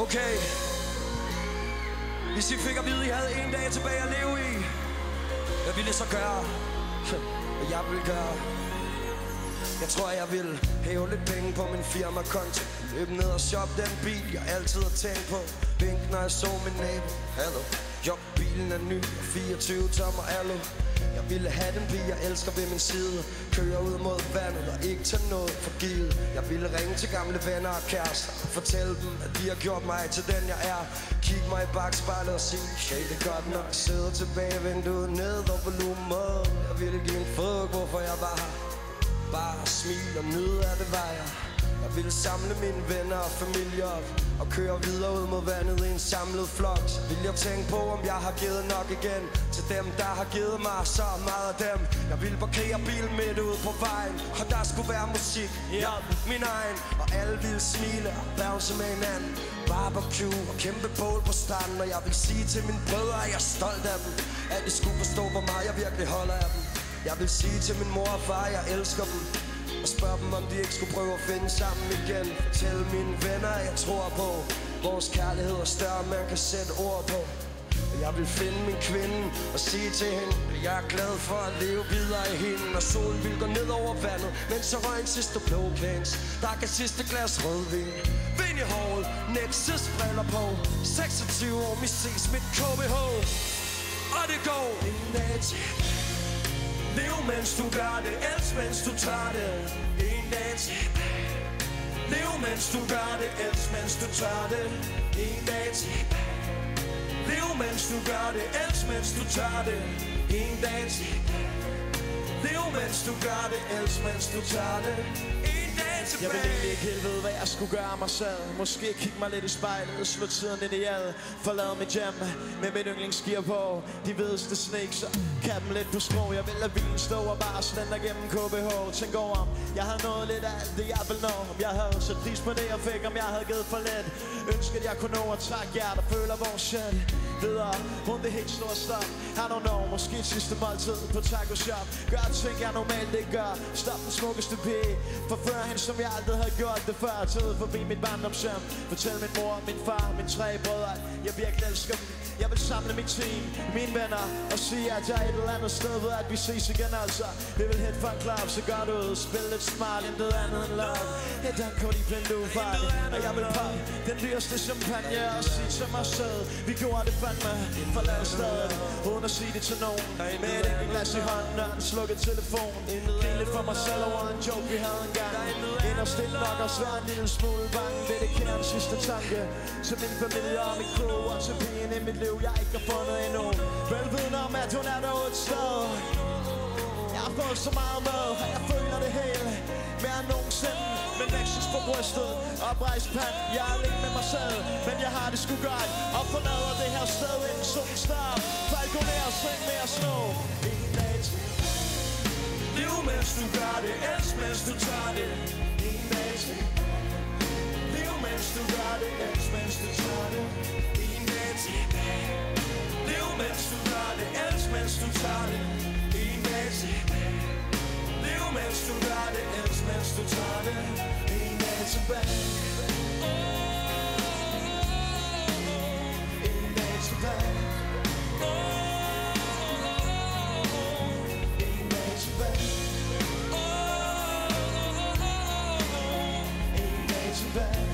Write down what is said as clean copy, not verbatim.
Okay. Hvis I fik at vide, I havde en dag tilbage at leve i, hvad ville I så gøre? Hvad jeg ville gøre? Jeg tror, jeg vil hæve lidt penge på min firmakonto. Løb ned og shop den bil, jeg altid har tænkt på. Vink, når jeg så min nabo. Hallo. Jo, bilen er ny, 24 tommer alu. Jeg ville have den pige, jeg elsker ved min side. Køre ud mod vandet og ikke tage noget for givet. Jeg ville ringe til gamle venner og kærester. Fortælle dem, at de har gjort mig til den jeg er. Kig mig i bagspejlet og sige, hey, det er godt nok. Sidder tilbage, vinduet ned og volumen. Jeg ville give en fuck, hvorfor jeg var her. Bare smil og nyde af det var jeg. Jeg ville samle mine venner og familie op og køre videre ud mod vandet i en samlet flok. Så vil jeg tænke på, om jeg har givet nok igen til dem, der har givet mig så meget af dem. Jeg ville parkere bilen midt ude på vejen, og der skulle være musik, ja, min egen. Og alle ville smile og bounce med hinanden. Barbecue og kæmpe bål på stranden. Og jeg vil sige til mine brødre, at jeg er stolt af dem. At de skulle forstå, hvor meget jeg virkelig holder af dem. Jeg vil sige til min mor og far, at jeg elsker dem. Og spørge dem, om de ikke skulle prøve at finde sammen igen. Fortælle mine venner, at jeg tror på vores kærlighed er større, man kan sætte ord på. Og jeg vil finde min kvinde og sige til hende, at jeg er glad for at leve videre i hende. Og solen vil gå ned over vandet, mens jeg røg en sidste blowcans. Drak et sidste glas rødvin. Vind i håret, Nexus briller på. 26 år, vi ses mit KBH. Og det går en nat. Lev mens du gør det, elsk mens du tager det. En dag tilbage. Lev mens du gør det, elsk mens du tager det. En dag tilbage. Lev mens du gør det, elsk mens du tager det. En dag tilbage. Lev mens du gør det, elsk mens du tager det. Jeg vil egentlig ikke helt vide, hvad jeg skulle gøre mig selv. Måske kigge mig lidt i spejlet, slå tiden ind i ad. Forlade mit hjem med mit yndlingsgear på. De vedeste snakes og kappen lidt på skrå. Jeg vil lade bilen stå og bare slender gennem KBH. Tænk over om jeg havde nået lidt af alt det jeg vil nå. Om jeg havde sat pris på det jeg fik, om jeg havde givet for lidt. Ønsket jeg kunne nå at trække jer, der føler vores shit. Videre, rundt det helt slår stop. I don't know, måske et sidste måltid på taco shop. Gør ting jeg normalt ikke gør. Stop den smukkeste pige. Forfør hende som jeg aldrig havde gjort det før. Taget forbi mit barndomshjem. Fortæl min mor, min far, mine 3 brødre, jeg virkelig elsker dem. Jeg vil samle mit team, mine venner, og sige at jeg er et eller andet sted ved at vi ses igen altså. Vi vil hit for en club, så godt ud. Spil lidt smart, intet andet end love. Et danko de blinde ufejl. Og jeg vil poppe den dyreste champagne og sige til mig sød. Vi gjorde det fandme, forlad stedet uden at sige det til nogen. Med et enkelt glas i hånden og en slukket telefon. Giv lidt for mig selv over en joke vi havde engang. Ind og stille nok og svær en lille smule bange. Dedikerer en sidste tanke til min familie og min crew. Og til pigen i mit liv jeg ikke har fundet endnu. Velvidende om at hun er derude et sted. Jeg har fået så meget med, og jeg føler det hele mere end nogensinde. Med Nexus på brystet og brejst pand. Jeg er alene med mig selv, men jeg har det sgu godt. Og forlader det her sted inden solen står. Falconer og sving med at slå. En dag til. Lev mens du gør det, elsk mens du tager det. En dag til. Lev mens du gør det, elsk mens du tager det. En dag tilbage. Lev mens du gør det, elsk mens du tager det. En dag tilbage. Lev mens du gør det, elsk mens du tager det. En dag tilbage. En dag tilbage. En dag tilbage. En dag tilbage.